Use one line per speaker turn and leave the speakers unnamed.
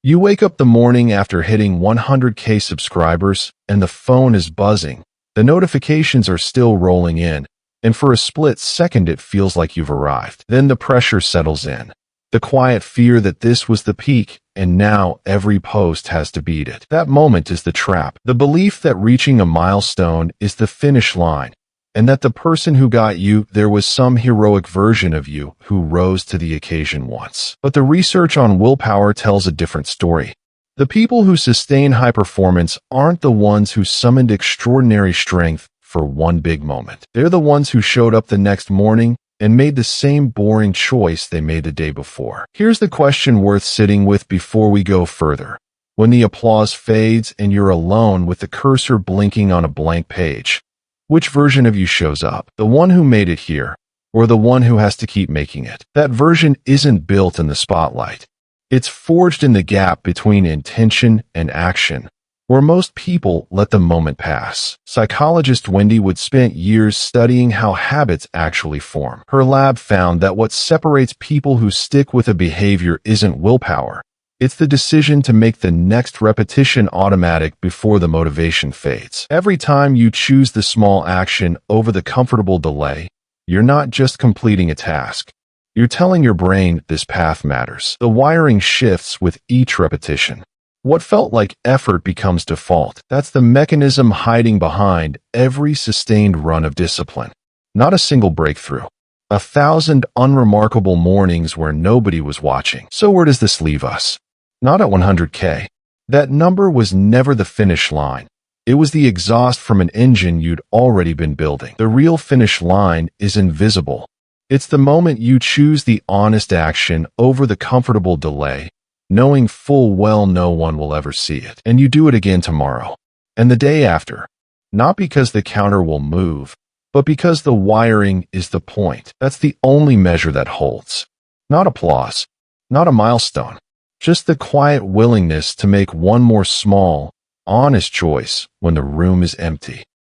You wake up the morning after hitting 100K subscribers, and the phone is buzzing. The notifications are still rolling in, and for a split second it feels like you've arrived. Then the pressure settles in. The quiet fear that this was the peak, and now every post has to beat it. That moment is the trap. The belief that reaching a milestone is the finish line, and that the person who got you there was some heroic version of you who rose to the occasion once. But the research on willpower tells a different story. The people who sustain high performance aren't the ones who summoned extraordinary strength for one big moment. They're the ones who showed up the next morning and made the same boring choice they made the day before. Here's the question worth sitting with before we go further. When the applause fades and you're alone with the cursor blinking on a blank page, which version of you shows up? The one who made it here, or the one who has to keep making it? That version isn't built in the spotlight. It's forged in the gap between intention and action, where most people let the moment pass. Psychologist Wendy Wood spent years studying how habits actually form. Her lab found that what separates people who stick with a behavior isn't willpower. It's the decision to make the next repetition automatic before the motivation fades. Every time you choose the small action over the comfortable delay, you're not just completing a task. You're telling your brain this path matters. The wiring shifts with each repetition. What felt like effort becomes default. That's the mechanism hiding behind every sustained run of discipline. Not a single breakthrough. 1,000 unremarkable mornings where nobody was watching. So where does this leave us? Not at 100K. That number was never the finish line. It was the exhaust from an engine you'd already been building. The real finish line is invisible. It's the moment you choose the honest action over the comfortable delay, knowing full well no one will ever see it. And you do it again tomorrow, and the day after. Not because the counter will move, but because the wiring is the point. That's the only measure that holds. Not applause, not a milestone. Just the quiet willingness to make one more small, honest choice when the room is empty.